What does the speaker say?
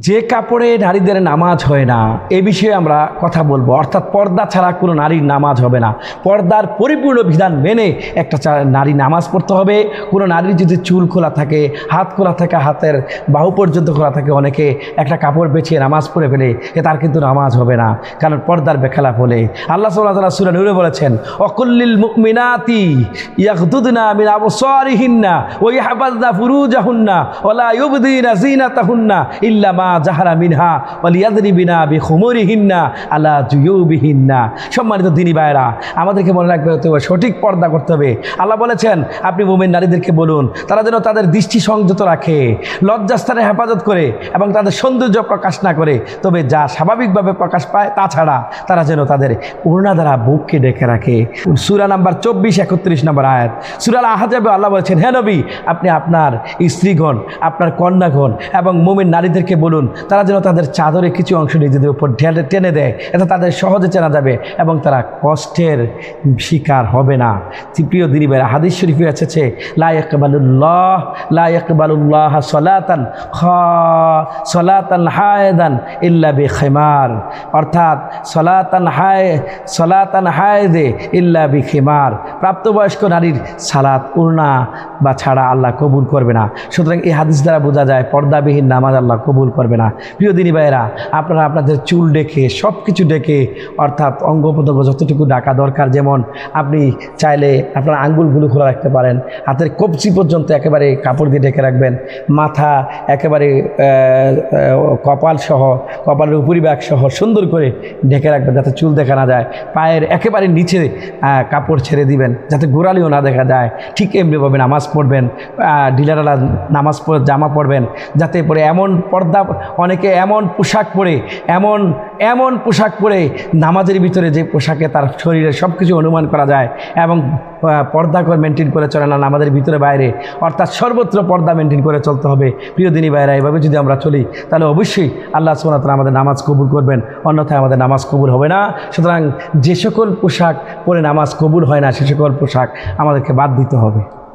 যে কাপড়ে নারীদের নামাজ হয় না এ বিষয়ে আমরা কথা বলবো, অর্থাৎ পর্দা ছাড়া কোনো নারীর নামাজ হবে না। পর্দার পরিপূর্ণ বিধান মেনে একটা নারী নামাজ পড়তে হবে। কোনো নারীর যদি চুল খোলা থাকে, হাত খোলা থাকে, হাতের বাহু পর্যন্ত খোলা থাকে, অনেকে একটা কাপড় বেছিয়ে নামাজ পড়ে ফেলে, তার কিন্তু নামাজ হবে না, কারণ পর্দার বেখালাপ হলে। আল্লাহ সুবহানাহু ওয়া তাআলা সূরা নূরে বলেছেন, অকুল্লিল মুমিনাতি ইয়াগদুদনা মিন আবসারিহিন্না ওয়া ইয়াহফাযনা ফুরুজাহুন্না ওয়া লা ইউবদিনা যিনাতাহুন্না ইল্লা মা জাহারা মিনহা ওয়া লিয়াযরিবিনা বিখুমুরিহিন্না আলা জুয়ুবিহিন্না। সম্মানিত দিনী ভাইরা, আমাদেরকে মনে রাখতে হবে, সঠিক পর্দা করতে হবে। আল্লাহ বলেছেন, আপনি মুমিন নারীদেরকে বলুন তারা যেন তাদের দৃষ্টি সংযত রাখে, লজ্জাস্থানে হেফাজত করে এবং তাদের সৌন্দর্য প্রকাশ না করে, তবে যা স্বাভাবিকভাবে প্রকাশ পায় তাছাড়া তারা যেন তাদের ওড়না দ্বারা বুককে ঢেকে রাখে। সূরা নাম্বার 24-31 নম্বর আয়াত সূরা আহজাবে আল্লাহ বলেছেন, হে নবী, আপনি আপনার স্ত্রীগণ, আপনার কন্যাগণ এবং মুমিন নারীদেরকে বলুন তারা যেন তাদের চাদরে কিছু অংশ নিজেদের উপর টেনে দেয়, এতে তাদের সহজে চেনা যাবে এবং তারা কষ্টের শিকার হবে না। প্রিয় দিনী ভাইরা, হাদিস শরীফে এসেছে, লা ইয়াকবালুল্লাহ সলাতান হায়দান ইল্লা বিখিমার, অর্থাৎ সলাতান হায়দে ইল্লা বিখিমার, প্রাপ্তবয়স্ক নারীর সালাত ওড়না বা ছাড়া আল্লাহ কবুল করবে না। সুতরাং এই হাদিস দ্বারা বোঝা যায় পর্দাবিহীন নামাজ আল্লাহ কবুল করবে না। প্রিয় দিনী ভাইয়েরা, আপনারা আপনাদের চুল ডেকে, সব কিছু ডেকে, অর্থাৎ অঙ্গ প্রত্যঙ্গ যতটুকু ঢাকা দরকার, যেমন আপনি চাইলে আপনার আঙ্গুলগুলো খোলা রাখতে পারেন, হাতের কবজি পর্যন্ত একেবারে কাপড় দিয়ে ঢেকে রাখবেন, মাথা একেবারে কপাল সহ, কপালের উপরিভাগ সহ সুন্দর করে ঢেকে রাখবেন যাতে চুল দেখা না যায়। পায়ের একেবারে নিচে কাপড় ছেড়ে দিবেন যাতে গোড়ালিও না দেখা যায়। ঠিক এমনিভাবে নামাজ পড়বেন, ঢিলাঢালা নামাজ জামা পরবেন, যাতে পরে এমন পর্দা, অনেকে এমন পোশাক পরে, এমন পোশাক পরে নামাজের ভিতরে যে পোশাকে তার শরীরে সব কিছু অনুমান করা যায় এবং পর্দা করে মেনটেন করে চলে না নামাজের ভিতরে বাইরে, অর্থাৎ সর্বত্র পর্দা মেনটেন করে চলতে হবে। প্রিয় দিনী ভাইরা, এভাবে যদি আমরা চলি তাহলে অবশ্যই আল্লাহ সুবহানাহু ওয়া তাআলা আমাদের নামাজ কবুল করবেন, অন্যথায় আমাদের নামাজ কবুল হবে না। সুতরাং যে সকল পোশাক পরে নামাজ কবুল হয় না সে সকল পোশাক আমাদেরকে বাদ দিতে হবে।